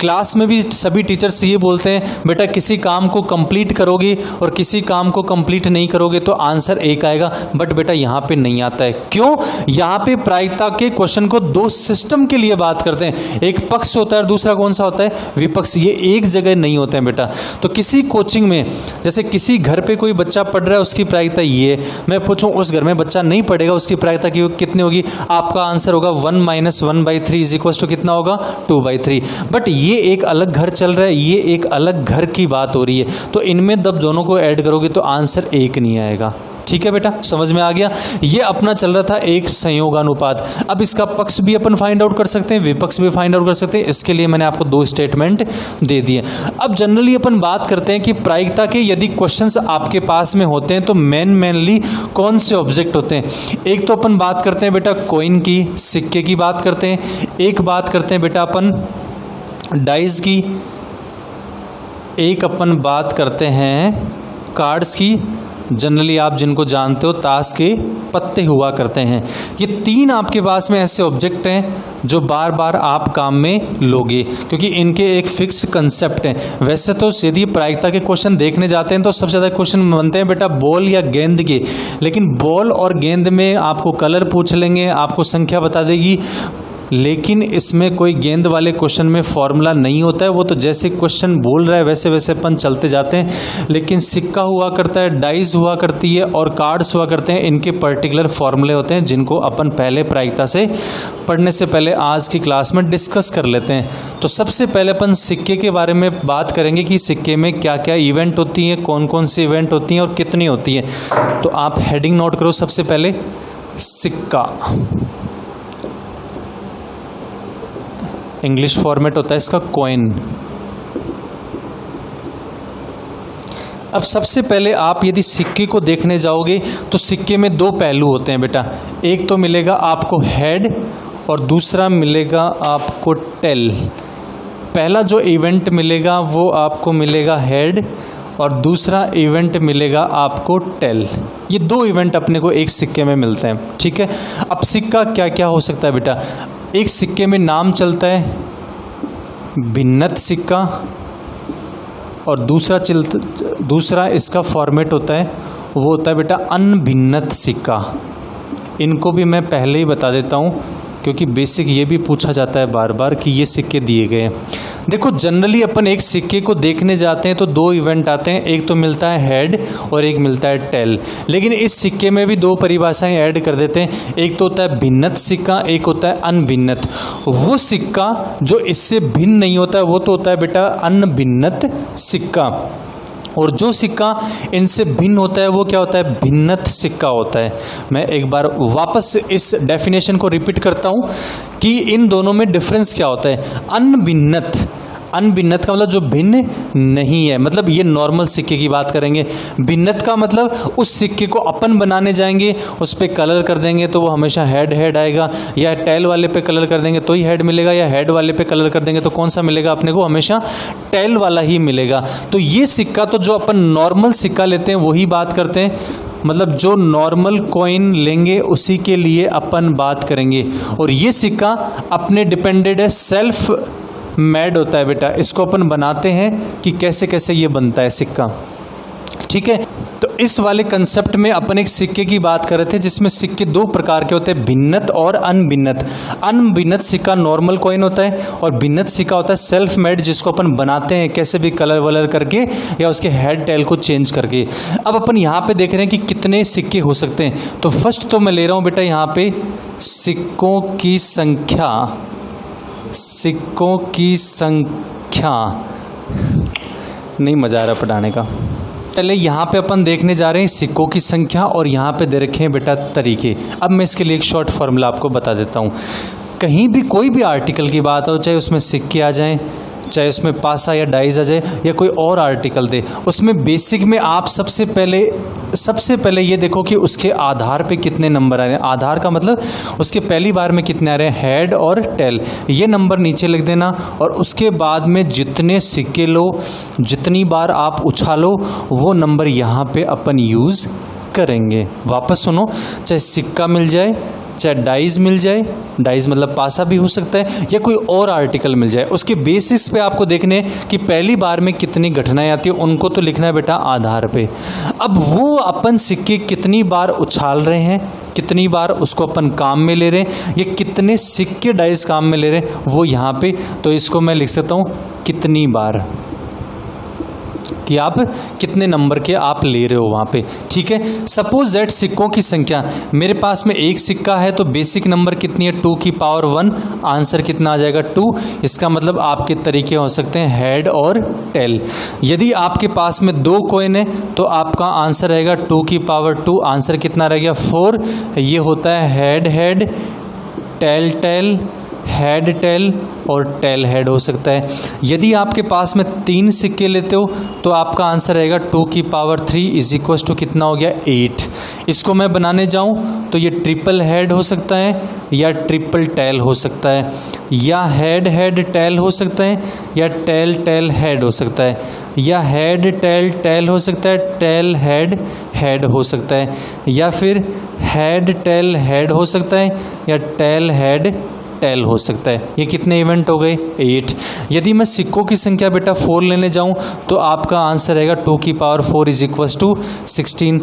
क्लास में भी सभी टीचर्स ये बोलते हैं बेटा किसी काम को कंप्लीट करोगे और किसी काम को कंप्लीट नहीं करोगे तो आंसर एक आएगा, बट बेटा यहाँ पे नहीं आता है। क्यों? यहाँ पे प्रायिकता के क्वेश्चन को दो सिस्टम के लिए बात करते हैं, एक पक्ष होता है और दूसरा कौन सा होता है, विपक्ष। ये एक जगह नहीं होते हैं बेटा। तो किसी कोचिंग में जैसे किसी घर पे कोई बच्चा पढ़ रहा है उसकी प्रायिकता ये, मैं पूछूं उस घर में बच्चा नहीं पढ़ेगा उसकी प्रायिकता कितनी होगी, आपका आंसर होगा 1 - 1/3 = कितना होगा, 2/3। बट ये एक अलग घर चल रहा है, ये एक अलग घर की बात हो रही है, तो इनमें जब दोनों को ऐड करोगे तो आंसर एक नहीं आएगा। ठीक है बेटा, समझ में आ गया। ये अपना चल रहा था एक संयोगानुपात। अब इसका पक्ष भी अपन फाइंड आउट कर सकते हैं, विपक्ष भी फाइंड आउट कर सकते हैं। इसके लिए मैंने आपको 2 स्टेटमेंट दे दिए। अब जनरली अपन बात करते हैं कि प्रायिकता के यदि क्वेश्चंस आपके पास में होते हैं तो मेनली कौन से ऑब्जेक्ट होते हैं। एक तो अपन बात करते हैं बेटा कॉइन की, सिक्के की बात करते हैं। एक बात करते हैं बेटा अपन डाइस की, एक अपन बात करते हैं कार्ड्स की, जनरली आप जिनको जानते हो ताश के पत्ते हुआ करते हैं। ये 3 आपके पास में ऐसे ऑब्जेक्ट हैं जो बार बार आप काम में लोगे, क्योंकि इनके एक फिक्स कंसेप्ट है। वैसे तो यदि प्रायिकता के क्वेश्चन देखने जाते हैं तो सबसे ज़्यादा क्वेश्चन बनते हैं बेटा बॉल या गेंद के, लेकिन बॉल और गेंद में आपको कलर पूछ लेंगे, आपको संख्या बता देगी, लेकिन इसमें कोई गेंद वाले क्वेश्चन में फॉर्मूला नहीं होता है। वो तो जैसे क्वेश्चन बोल रहा है वैसे वैसे अपन चलते जाते हैं। लेकिन सिक्का हुआ करता है, डाइस हुआ करती है और कार्ड्स हुआ करते हैं, इनके पर्टिकुलर फॉर्मूले होते हैं जिनको अपन पहले प्रायिकता से पढ़ने से पहले आज की क्लास में डिस्कस कर लेते हैं। तो सबसे पहले अपन सिक्के के बारे में बात करेंगे कि सिक्के में क्या क्या इवेंट होती हैं, कौन कौन सी इवेंट होती हैं और कितनी होती है। तो आप हेडिंग नोट करो। सबसे पहले सिक्का, इंग्लिश फॉर्मेट होता है इसका कॉइन। अब सबसे पहले आप यदि सिक्के को देखने जाओगे तो सिक्के में 2 पहलू होते हैं बेटा, एक तो मिलेगा आपको हेड और दूसरा मिलेगा आपको टेल। पहला जो इवेंट मिलेगा वो आपको मिलेगा हेड और दूसरा इवेंट मिलेगा आपको टेल। ये 2 इवेंट अपने को एक सिक्के में मिलते हैं। ठीक है, अब सिक्का क्या क्या हो सकता है बेटा, एक सिक्के में नाम चलता है भिन्नत सिक्का और दूसरा इसका फॉर्मेट होता है वो होता है बेटा अनभिन्नत सिक्का। इनको भी मैं पहले ही बता देता हूँ क्योंकि बेसिक ये भी पूछा जाता है बार बार कि ये सिक्के दिए गए हैं। देखो जनरली अपन एक सिक्के को देखने जाते हैं तो 2 इवेंट आते हैं, एक तो मिलता है हेड और एक मिलता है टेल। लेकिन इस सिक्के में भी 2 परिभाषाएं ऐड कर देते हैं, एक तो होता है भिन्नत सिक्का, एक होता है अनभिन्नत। वो सिक्का जो इससे भिन्न नहीं होता है वो तो होता है बेटा अनभिन्नत सिक्का, और जो सिक्का इनसे भिन्न होता है वो क्या होता है, भिन्नत सिक्का होता है। मैं एक बार वापस इस डेफिनेशन को रिपीट करता हूँ कि इन दोनों में डिफरेंस क्या होता है। अनभिन्नत, अनभिन्नत का मतलब जो भिन्न नहीं है, मतलब ये नॉर्मल सिक्के की बात करेंगे। भिन्नत का मतलब उस सिक्के को अपन बनाने जाएंगे, उस पर कलर कर देंगे तो वो हमेशा हेड आएगा, या टेल वाले पे कलर कर देंगे तो ही हेड मिलेगा, या हेड वाले पे कलर कर देंगे तो कौन सा मिलेगा अपने को, हमेशा टेल वाला ही मिलेगा। तो ये सिक्का तो जो अपन नॉर्मल सिक्का लेते हैं वही बात करते हैं, मतलब जो नॉर्मल कॉइन लेंगे उसी के लिए अपन बात करेंगे। और ये सिक्का अपने डिपेंडेड है, सेल्फ मेड होता है बेटा, इसको अपन बनाते हैं कि कैसे कैसे ये बनता है सिक्का। ठीक है, तो इस वाले कंसेप्ट में अपन एक सिक्के की बात कर रहे थे जिसमें सिक्के 2 प्रकार के होते हैं, भिन्नत और अनभिन्नत। अनभिन्नत सिक्का नॉर्मल कॉइन होता है और भिन्नत सिक्का होता है सेल्फ मेड, जिसको अपन बनाते हैं कैसे भी कलर वलर करके या उसके हेड टेल को चेंज करके। अब अपन यहाँ पे देख रहे हैं कि कितने सिक्के हो सकते हैं। तो फर्स्ट तो मैं ले रहा हूँ बेटा यहाँ पे सिक्कों की संख्या, सिक्कों की संख्या, नहीं मजा आ रहा पढ़ाने का। पहले यहाँ पे अपन देखने जा रहे हैं सिक्कों की संख्या और यहाँ पे दे रखे हैं बेटा तरीके। अब मैं इसके लिए एक शॉर्ट फॉर्मूला आपको बता देता हूँ। कहीं भी कोई भी आर्टिकल की बात हो, चाहे उसमें सिक्के आ जाएं, चाहे उसमें पासा या डाइज आ जाए, या कोई और आर्टिकल दे, उसमें बेसिक में आप सबसे पहले ये देखो कि उसके आधार पे कितने नंबर आ रहे हैं। आधार का मतलब उसके पहली बार में कितने आ रहे हैं, हेड और टेल, ये नंबर नीचे लिख देना। और उसके बाद में जितने सिक्के लो, जितनी बार आप उछालो, वो नंबर यहाँ पे अपन यूज़ करेंगे। वापस सुनो, चाहे सिक्का मिल जाए, चाहे डाइज मिल जाए, डाइज मतलब पासा भी हो सकता है, या कोई और आर्टिकल मिल जाए, उसके बेसिस पे आपको देखने कि पहली बार में कितनी घटनाएं आती है, उनको तो लिखना है बेटा आधार पे। अब वो अपन सिक्के कितनी बार उछाल रहे हैं, कितनी बार उसको अपन काम में ले रहे हैं, या कितने सिक्के डाइज काम में ले रहे हैं, वो यहाँ पे, तो इसको मैं लिख सकता हूँ कितनी बार, कि आप कितने नंबर के आप ले रहे हो वहाँ पे। ठीक है, सपोज दैट सिक्कों की संख्या, मेरे पास में एक सिक्का है तो बेसिक नंबर कितनी है, 2 की पावर 1, आंसर कितना आ जाएगा 2। इसका मतलब आपके तरीके हो सकते हैं हेड और टेल। यदि आपके पास में 2 कॉइन है तो आपका आंसर रहेगा 2 की पावर 2, आंसर कितना रहेगा 4। ये होता है head head, tail tail, head tail और टेल हेड हो सकता है। यदि आपके पास में 3 सिक्के लेते हो तो आपका आंसर रहेगा 2 की पावर 3 इज इक्वल टू कितना हो गया 8। इसको मैं बनाने जाऊं तो ये ट्रिपल हेड हो सकता है या ट्रिपल टेल हो सकता है, या हेड हेड टेल हो सकता है, या टेल टेल हेड हो सकता है, या हेड टेल टेल हो सकता है, टेल हेड हेड हो सकता है, या फिर हेड टेल हेड हो सकता है, या टेल हेड टेल हो सकता है। ये कितने इवेंट हो गए 8। यदि मैं सिक्कों की संख्या बेटा 4 लेने जाऊं तो आपका आंसर रहेगा 2 की पावर 4 इज इक्वल टू 16।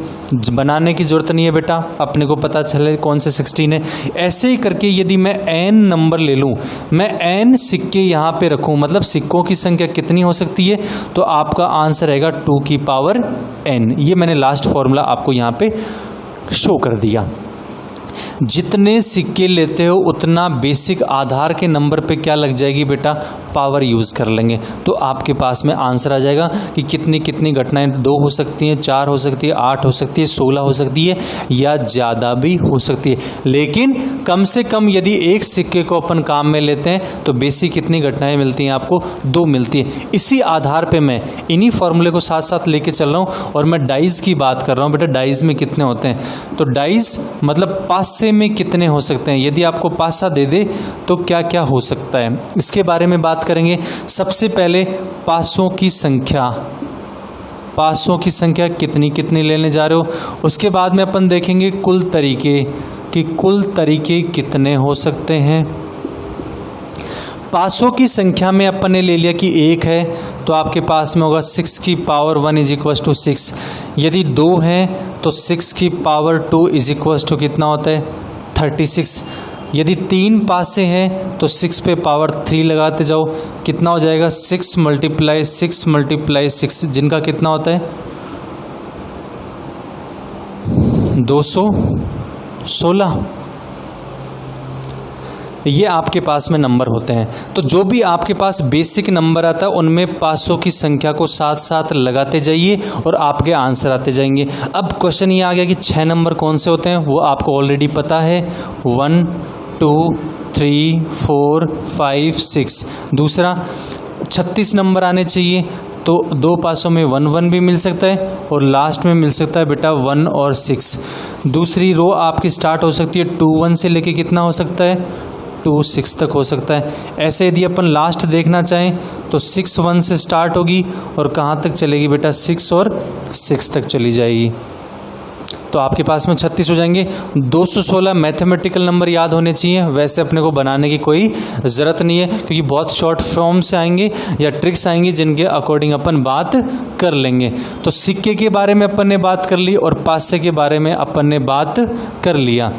बनाने की जरूरत नहीं है बेटा, अपने को पता चले कौन से 16 है। ऐसे ही करके यदि मैं n नंबर ले लूं, मैं n सिक्के यहाँ पे रखूं, मतलब सिक्कों की संख्या कितनी हो सकती है, तो आपका आंसर रहेगा 2 की पावर n। ये मैंने लास्ट फॉर्मूला आपको यहाँ पे शो कर दिया। जितने सिक्के लेते हो उतना बेसिक आधार के नंबर पे क्या लग जाएगी बेटा, पावर यूज़ कर लेंगे, तो आपके पास में आंसर आ जाएगा कि कितनी कितनी घटनाएं 2 हो सकती हैं, 4 हो सकती है, 8 हो सकती है, 16 हो सकती है, या ज़्यादा भी हो सकती है। लेकिन कम से कम यदि एक सिक्के को अपन काम में लेते हैं तो बेसिक कितनी घटनाएं मिलती हैं आपको, 2 मिलती है। इसी आधार पर मैं इन्हीं फॉर्मूले को साथ साथ लेके चल रहा हूँ। और मैं डाइज की बात कर रहा हूँ बेटा, डाइज में कितने होते हैं, तो डाइज मतलब पासे में कितने हो सकते हैं। यदि आपको पासा दे दे तो क्या क्या हो सकता है, इसके बारे में बात करेंगे। सबसे पहले पासों की संख्या, पासों की संख्या कितनी कितनी लेने जा रहे हो। उसके बाद में अपन देखेंगे कुल तरीके, कि कुल तरीके कितने हो सकते हैं। पासों की संख्या में अपन ने ले लिया कि 1 है तो आपके पास में होगा 6 की पावर 1 इज इक्वल टू 6। यदि 2 हैं तो 6 की पावर 2 इज इक्वल टू कितना होता है 36। यदि 3 पासे हैं तो 6 पे पावर 3 लगाते जाओ, कितना हो जाएगा 6 मल्टीप्लाई 6 मल्टीप्लाई 6, जिनका कितना होता है 216। ये आपके पास में नंबर होते हैं। तो जो भी आपके पास बेसिक नंबर आता है उनमें पासों की संख्या को साथ साथ लगाते जाइए और आपके आंसर आते जाएंगे। अब क्वेश्चन ये आ गया कि 6 नंबर कौन से होते हैं, वो आपको ऑलरेडी पता है, 1 2 3 4 5 6। दूसरा 36 नंबर आने चाहिए, तो 2 पासों में 1 1 भी मिल सकता है और लास्ट में मिल सकता है बेटा 1 और 6। दूसरी रो आपकी स्टार्ट हो सकती है 2 1 से लेके कितना हो सकता है 2 6 तक हो सकता है। ऐसे यदि अपन लास्ट देखना चाहें तो 6 1 से स्टार्ट होगी और कहाँ तक चलेगी बेटा 6 और 6 तक चली जाएगी। तो आपके पास में 36 हो जाएंगे। 216 मैथमेटिकल नंबर याद होने चाहिए, वैसे अपने को बनाने की कोई ज़रूरत नहीं है क्योंकि बहुत शॉर्ट फॉर्म से आएंगे या ट्रिक्स आएंगी जिनके अकॉर्डिंग अपन बात कर लेंगे। तो सिक्के के बारे में अपन ने बात कर ली और पासे के बारे में अपन ने बात कर लिया।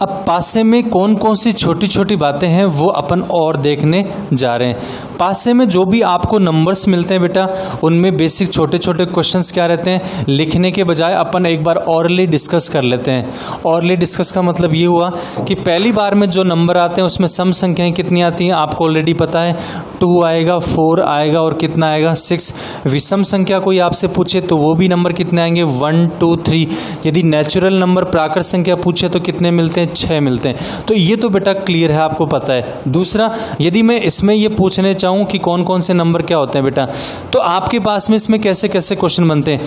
अब पासे में कौन कौन सी छोटी छोटी बातें हैं वो अपन और देखने जा रहे हैं। पासे में जो भी आपको नंबर्स मिलते हैं बेटा, उनमें बेसिक छोटे छोटे क्वेश्चंस क्या रहते हैं, लिखने के बजाय अपन एक बार ऑरली डिस्कस कर लेते हैं। ऑरली डिस्कस का मतलब ये हुआ कि पहली बार में जो नंबर आते हैं उसमें सम संख्याएं कितनी आती हैं आपको ऑलरेडी पता है, 2 आएगा, 4 आएगा और कितना आएगा 6। विषम संख्या कोई आपसे पूछे तो वो भी नंबर कितने आएंगे 1 2 3। यदि नेचुरल नंबर प्राकृत संख्या पूछे तो कितने मिलते हैं 6 मिलते हैं। तो ये तो बेटा क्लियर है, आपको पता है। दूसरा, यदि मैं इसमें ये पूछने चाहूँ कि कौन कौन से नंबर क्या होते हैं बेटा, तो आपके पास में इसमें कैसे कैसे क्वेश्चन बनते हैं।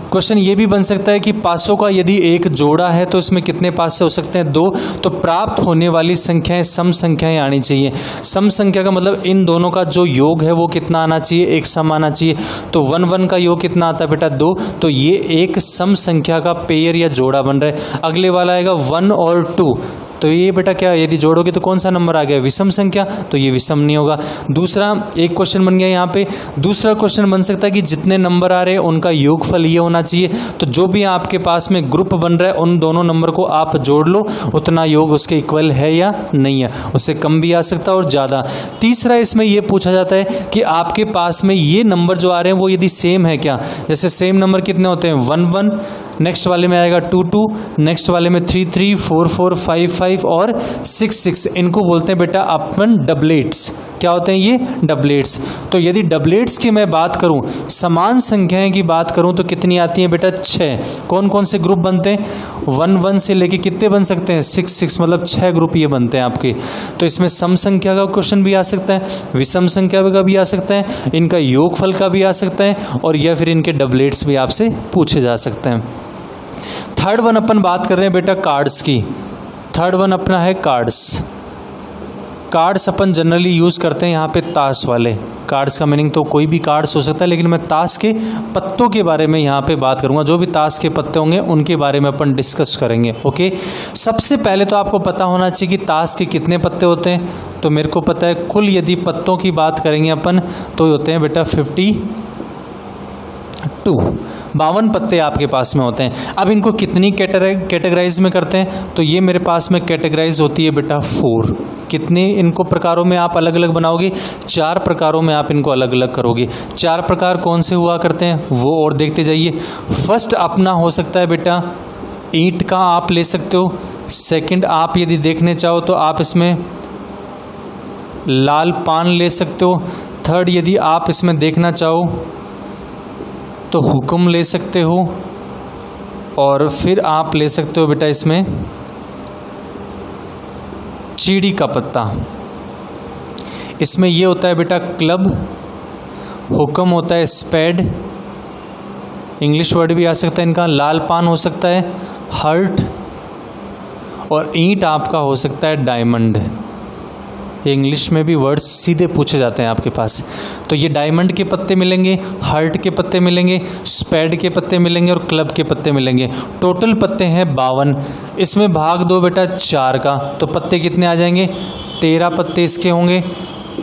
क्वेश्चन ये भी बन सकता है कि पासों का यदि एक जोड़ा है तो इसमें कितने पासे हो सकते हैं 2, तो प्राप्त होने वाली संख्याएं सम संख्याएं आनी चाहिए। सम संख्या का मतलब इन दोनों का जो योग है वो कितना आना चाहिए, एक सम आना चाहिए। तो 1 1 का योग कितना आता है बेटा 2, तो ये एक सम संख्या का पेयर या जोड़ा बन रहा है। अगले वाला आएगा 1 और 2, तो ये बेटा क्या, यदि जोड़ोगे तो कौन सा नंबर आ गया, विषम संख्या, तो ये विषम नहीं होगा। दूसरा एक क्वेश्चन बन गया यहाँ पे। दूसरा क्वेश्चन बन सकता है कि जितने नंबर आ रहे हैं उनका योगफल ये होना चाहिए। तो जो भी आपके पास में ग्रुप बन रहा है उन दोनों नंबर को आप जोड़ लो, उतना योग उसके इक्वल है या नहीं है, उससे कम भी आ सकता है और ज़्यादा। तीसरा इसमें ये पूछा जाता है कि आपके पास में ये नंबर जो आ रहे हैं वो यदि सेम है क्या। जैसे सेम नंबर कितने होते हैं 1 1, नेक्स्ट वाले में आएगा 2 2, नेक्स्ट वाले में 3 3, 4 4, 5 5 और 6 6। इनको बोलते हैं बेटा अपन डबलेट्स। क्या होते हैं ये, डबलेट्स। तो यदि डबलेट्स की मैं बात करूं, समान संख्याएं की बात करूं, तो कितनी आती हैं बेटा 6। कौन कौन से ग्रुप बनते हैं 1 1 से लेके कितने बन सकते हैं 6 6, मतलब 6 ग्रुप ये बनते हैं आपके। तो इसमें सम संख्या का क्वेश्चन भी आ सकता है, विषम संख्या का भी आ सकता है, इनका योगफल का भी आ सकता है, और या फिर इनके डबलेट्स भी आपसे पूछे जा सकते हैं। थर्ड वन अपन बात कर रहे हैं बेटा कार्ड्स की। थर्ड वन अपना है कार्ड्स। कार्ड्स अपन जनरली यूज़ करते हैं यहाँ पे ताश वाले। कार्ड्स का मीनिंग तो कोई भी कार्ड्स हो सकता है, लेकिन मैं ताश के पत्तों के बारे में यहाँ पे बात करूँगा। जो भी ताश के पत्ते होंगे उनके बारे में अपन डिस्कस करेंगे। ओके, सबसे पहले तो आपको पता होना चाहिए कि ताश के कितने पत्ते होते हैं। तो मेरे को पता है कुल यदि पत्तों की बात करेंगे अपन तो होते हैं बेटा 52, 52 पत्ते आपके पास में होते हैं। अब इनको कितनी कैटेगराइज में करते हैं, तो ये मेरे पास में कैटेगराइज होती है बेटा 4। कितने इनको प्रकारों में आप अलग अलग बनाओगे, 4 प्रकारों में आप इनको अलग अलग करोगे। 4 प्रकार कौन से हुआ करते हैं वो और देखते जाइए। फर्स्ट अपना हो सकता है बेटा ईंट का, आप ले सकते हो। सेकंड आप यदि देखने चाहो तो आप इसमें लाल पान ले सकते हो। थर्ड यदि आप इसमें देखना चाहो तो हुक्म ले सकते हो। और फिर आप ले सकते हो बेटा इसमें चीड़ी का पत्ता। इसमें ये होता है बेटा क्लब, हुक्म होता है स्पेड, इंग्लिश वर्ड भी आ सकता है इनका। लाल पान हो सकता है हर्ट, और ईंट आपका हो सकता है डायमंड। ये इंग्लिश में भी वर्ड्स सीधे पूछे जाते हैं आपके पास। तो ये डायमंड के पत्ते मिलेंगे, हर्ट के पत्ते मिलेंगे, स्पैड के पत्ते मिलेंगे और क्लब के पत्ते मिलेंगे। टोटल पत्ते हैं 52। इसमें भाग दो बेटा 4 का, तो पत्ते कितने आ जाएंगे 13 पत्ते इसके होंगे,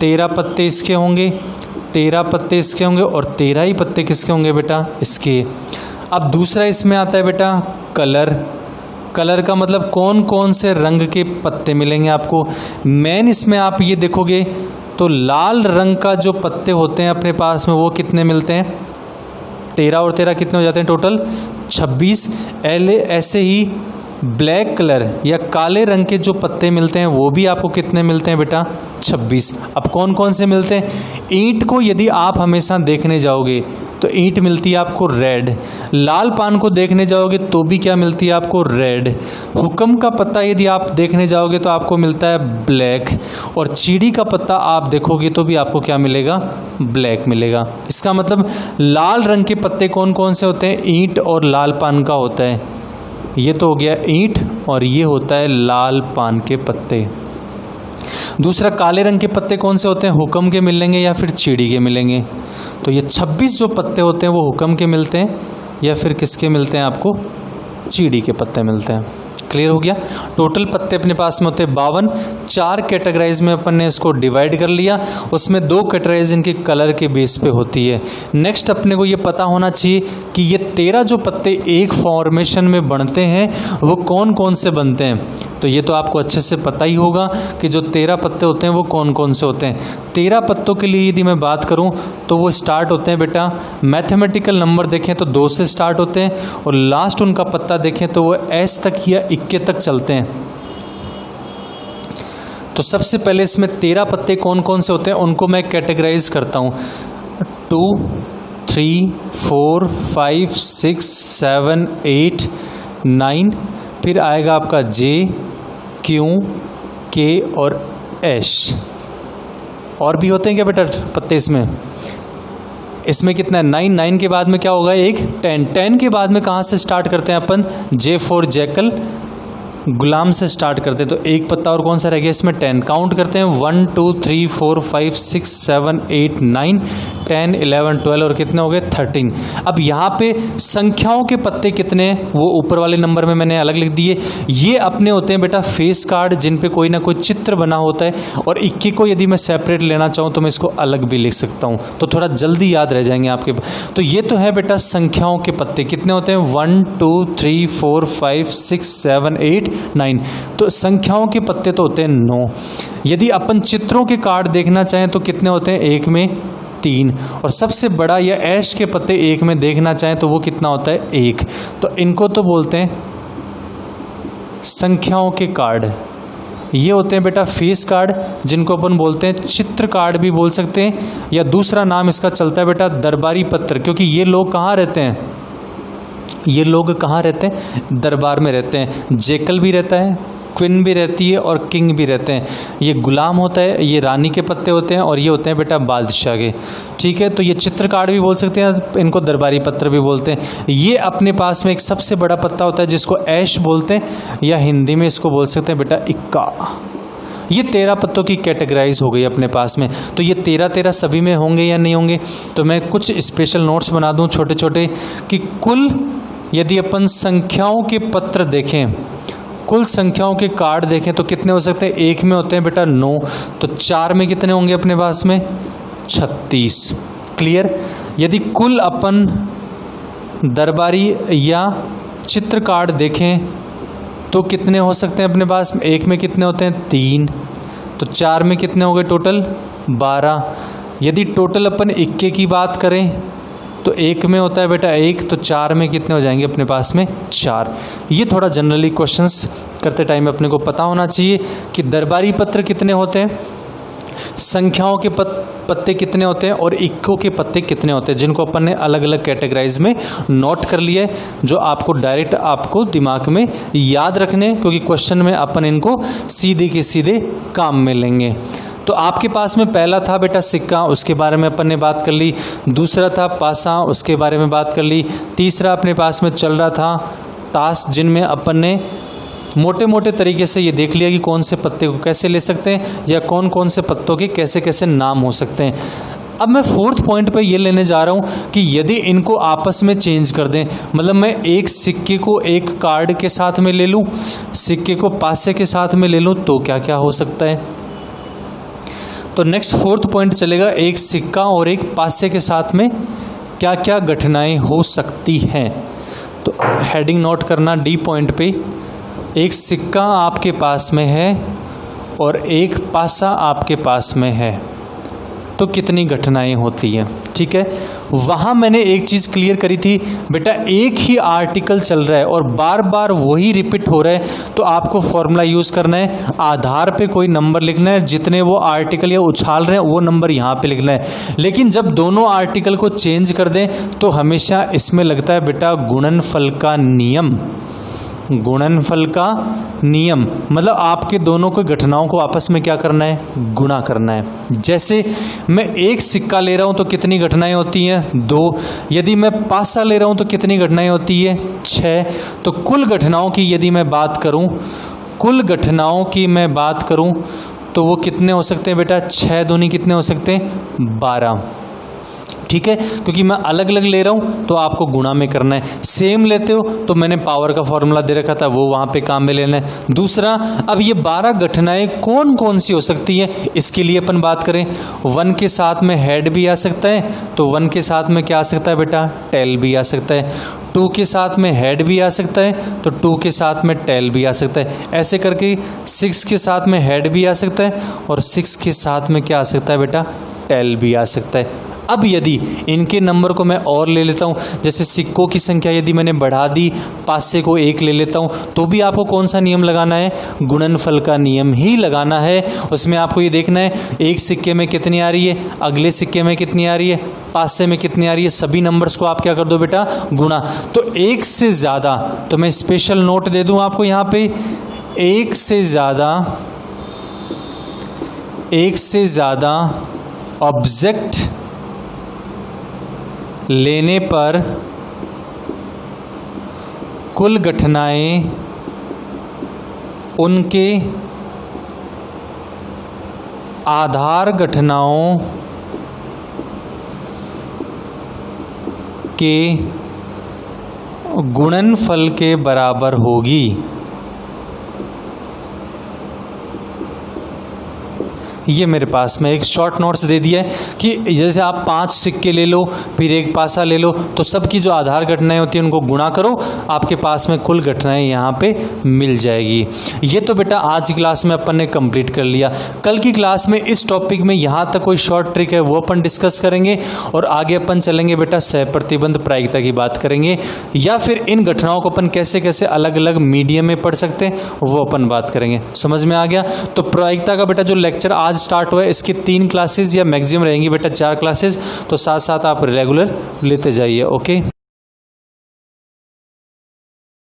13 पत्ते इसके होंगे, 13 पत्ते इसके होंगे और 13 ही पत्ते किसके होंगे बेटा इसके। अब दूसरा इसमें आता है बेटा कलर। कलर का मतलब कौन कौन से रंग के पत्ते मिलेंगे आपको। मेन इसमें आप ये देखोगे तो लाल रंग का जो पत्ते होते हैं अपने पास में वो कितने मिलते हैं 13 और 13 कितने हो जाते हैं टोटल 26। ऐसे ही ब्लैक कलर या काले रंग के जो पत्ते मिलते हैं वो भी आपको कितने मिलते हैं बेटा 26। अब कौन कौन से मिलते हैं, ईंट को यदि आप हमेशा देखने जाओगे तो ईंट मिलती है आपको रेड। लाल पान को देखने जाओगे तो भी क्या मिलती है आपको रेड। हुक्म का पत्ता यदि आप देखने जाओगे तो आपको मिलता है ब्लैक, और चीड़ी का पत्ता आप देखोगे तो भी आपको क्या मिलेगा ब्लैक मिलेगा। इसका मतलब लाल रंग के पत्ते कौन कौन से होते हैं, ईंट और लाल पान का होता है। ये तो हो गया ईंट और ये होता है लाल पान के पत्ते। दूसरा काले रंग के पत्ते कौन से होते हैं, हुक्म के मिलेंगे या फिर चीड़ी के मिलेंगे। तो ये 26 जो पत्ते होते हैं वो हुक्म के मिलते हैं या फिर किसके मिलते हैं आपको, चीड़ी के पत्ते मिलते हैं। क्लियर हो गया। टोटल पत्ते अपने पास में होते हैं 52। 4 कैटेगराइज में अपन ने इसको डिवाइड कर लिया, उसमें 2 कैटेगराइज इनके कलर के बेस पे होती है। नेक्स्ट अपने को ये पता होना चाहिए कि ये 13 जो पत्ते एक फॉर्मेशन में बनते हैं वो कौन कौन से बनते हैं। तो ये तो आपको अच्छे से पता ही होगा कि जो 13 पत्ते होते हैं वो कौन कौन से होते हैं। 13 पत्तों के लिए यदि मैं बात करूं तो वो स्टार्ट होते हैं बेटा, मैथमेटिकल नंबर देखें तो 2 से स्टार्ट होते हैं, और लास्ट उनका पत्ता देखें तो वो एस तक या 21 तक चलते हैं। तो सबसे पहले इसमें 13 पत्ते कौन कौन से होते हैं उनको मैं कैटेगराइज करता हूं। 2, 3, 4, 5, 6, 7, 8, 9, फिर आएगा आपका जे, क्यू, के और एश। और भी होते हैं क्या बेटा पत्ते इसमें? इसमें कितना है? 9। 9 के बाद में क्या होगा? एक 10। 10 के बाद में कहाँ से स्टार्ट करते हैं अपन? जे फॉर जैकल, गुलाम से स्टार्ट करते हैं। तो एक पत्ता और कौन सा रह गया इसमें? 10। काउंट करते हैं 1 2 3 4 5 6 7 8 9 10 11 12 और कितने हो गए? 13। अब यहाँ पे संख्याओं के पत्ते कितने हैं वो ऊपर वाले नंबर में मैंने अलग लिख दिए। ये अपने होते हैं बेटा फेस कार्ड, जिन पे कोई ना कोई चित्र बना होता है, और 21 को यदि मैं सेपरेट लेना चाहूँ तो मैं इसको अलग भी लिख सकता हूँ, तो थोड़ा जल्दी याद रह जाएंगे आपके। तो ये तो है बेटा संख्याओं के पत्ते। कितने होते हैं? 1 2 3 4 5 6 7 8 9। तो संख्याओं के पत्ते तो होते हैं 9। यदि अपन चित्रों के कार्ड देखना चाहें तो कितने होते हैं? 1 में 3। और सबसे बड़ा या ऐश के पत्ते 1 में देखना चाहें तो वो कितना होता है? 1। तो इनको तो बोलते हैं संख्याओं के कार्ड। ये होते हैं बेटा फेस कार्ड, जिनको अपन बोलते हैं चित्र कार्ड भी बोल सकते हैं, या दूसरा नाम इसका चलता है बेटा दरबारी पत्र, क्योंकि ये लोग कहाँ रहते हैं? ये लोग कहाँ रहते हैं? दरबार में रहते हैं। जेकल भी रहता है, क्वीन भी रहती है और किंग भी रहते हैं। ये गुलाम होता है, ये रानी के पत्ते होते हैं, और ये होते हैं बेटा बादशाह के। ठीक है, तो ये चित्र कार्ड भी बोल सकते हैं, इनको दरबारी पत्र भी बोलते हैं। ये अपने पास में एक सबसे बड़ा पत्ता होता है जिसको ऐश बोलते हैं, या हिंदी में इसको बोल सकते हैं बेटा इक्का। ये 13 पत्तों की कैटेगराइज हो गई अपने पास में। तो ये 13 सभी में होंगे या नहीं होंगे? तो मैं कुछ स्पेशल नोट्स बना दूं छोटे छोटे, कि कुल यदि अपन संख्याओं के पत्र देखें, कुल संख्याओं के कार्ड देखें तो कितने हो सकते हैं? 1 में होते हैं बेटा 9, तो 4 में कितने होंगे अपने पास में? 36। क्लियर। यदि कुल अपन दरबारी या चित्र कार्ड देखें तो कितने हो सकते हैं अपने पास? 1 में कितने होते हैं? 3, तो 4 में कितने हो गए टोटल? 12। यदि टोटल अपन 21 की बात करें तो 1 में होता है बेटा 1, तो 4 में कितने हो जाएंगे अपने पास में? 4। ये थोड़ा जनरली क्वेश्चंस करते टाइम अपने को पता होना चाहिए कि दरबारी पत्र कितने होते हैं, संख्याओं के पत्ते कितने होते हैं, और इक्कों के पत्ते कितने होते हैं, जिनको अपन ने अलग अलग कैटेगराइज में नोट कर लिया है, जो आपको डायरेक्ट आपको दिमाग में याद रखने, क्योंकि क्वेश्चन में अपन इनको सीधे के सीधे काम में लेंगे। तो आपके पास में पहला था बेटा सिक्का, उसके बारे में अपन ने बात कर ली। दूसरा था पासा, उसके बारे में बात कर ली। तीसरा अपने पास में चल रहा था ताश, जिनमें अपन ने मोटे मोटे तरीके से ये देख लिया कि कौन से पत्ते को कैसे ले सकते हैं, या कौन कौन से पत्तों के कैसे कैसे नाम हो सकते हैं। अब मैं 4th पॉइंट पे ये लेने जा रहा हूँ कि यदि इनको आपस में चेंज कर दें, मतलब मैं एक सिक्के को एक कार्ड के साथ में ले लूँ, सिक्के को पासे के साथ में ले लूँ, तो क्या क्या हो सकता है। तो नेक्स्ट 4th पॉइंट चलेगा, एक सिक्का और एक पासे के साथ में क्या क्या घटनाएं हो सकती हैं। तो हेडिंग नोट करना डी पॉइंट पे, एक सिक्का आपके पास में है और एक पासा आपके पास में है, तो कितनी घटनाएं होती हैं। ठीक है, वहाँ मैंने एक चीज़ क्लियर करी थी बेटा, एक ही आर्टिकल चल रहा है और बार बार वही रिपीट हो रहा है, तो आपको फॉर्मूला यूज़ करना है, आधार पे कोई नंबर लिखना है, जितने वो आर्टिकल या उछाल रहे हैं वो नंबर यहाँ पे लिखना है। लेकिन जब दोनों आर्टिकल को चेंज कर दें तो हमेशा इसमें लगता है बेटा गुणनफल का नियम। गुणनफल का नियम मतलब आपके दोनों को घटनाओं को आपस में क्या करना है? गुणा करना है। जैसे मैं एक सिक्का ले रहा हूं तो कितनी घटनाएं होती हैं? 2। यदि मैं पासा ले रहा हूं तो कितनी घटनाएं होती है? 6। तो कुल घटनाओं की यदि मैं बात करूं, कुल घटनाओं की मैं बात करूं तो वो कितने हो सकते हैं बेटा? 6 दूनी कितने हो सकते हैं? 12। ठीक है, क्योंकि मैं अलग अलग ले रहा हूँ तो आपको गुणा में करना है। सेम लेते हो तो मैंने पावर का फॉर्मूला दे रखा था, वो वहाँ पे काम में लेना है। दूसरा, अब ये 12 घटनाएं कौन कौन सी हो सकती हैं, इसके लिए अपन बात करें। 1 के साथ में हेड भी आ सकता है, तो 1 के साथ में क्या आ सकता है बेटा, टेल भी आ सकता है। 2 के साथ में हेड भी आ सकता है, तो 2 के साथ में टेल भी आ सकता है। ऐसे करके 6 के साथ में हेड भी आ सकता है, और 6 के साथ में क्या आ सकता है बेटा, टेल भी आ सकता है। अब यदि इनके नंबर को मैं और ले लेता हूँ, जैसे सिक्कों की संख्या यदि मैंने बढ़ा दी, 5 से को 1 ले लेता हूँ, तो भी आपको कौन सा नियम लगाना है, गुणनफल का नियम ही लगाना है। उसमें आपको ये देखना है एक सिक्के में कितनी आ रही है, अगले सिक्के में कितनी आ रही है, 5 में कितनी आ रही है, सभी नंबर्स को आप क्या कर दो बेटा, गुणा। तो 1 से ज़्यादा, तो मैं स्पेशल नोट दे दूँ आपको यहाँ पे, 1 से ज़्यादा ऑब्जेक्ट लेने पर कुल घटनाएं उनके आधार घटनाओं के गुणनफल के बराबर होगी। ये मेरे पास में एक शॉर्ट नोट्स दे दिया है कि जैसे आप 5 सिक्के ले लो, फिर एक पासा ले लो, तो सबकी जो आधार घटनाएं होती हैं उनको गुणा करो, आपके पास में कुल घटनाएं यहाँ पे मिल जाएगी। ये तो बेटा आज की क्लास में अपन ने कंप्लीट कर लिया। कल की क्लास में इस टॉपिक में यहाँ तक कोई शॉर्ट ट्रिक है वो अपन डिस्कस करेंगे, और आगे अपन चलेंगे बेटा सहप्रतिबंध प्रायिकता की बात करेंगे, या फिर इन घटनाओं को अपन कैसे कैसे अलग अलग मीडियम में पढ़ सकते हैं वो अपन बात करेंगे। समझ में आ गया? तो प्रायिकता का बेटा जो लेक्चर आज स्टार्ट हुआ है, इसकी 3 क्लासेस या मैक्सिमम रहेंगी बेटा 4 क्लासेस, तो साथ साथ आप रेगुलर लेते जाइए। ओके।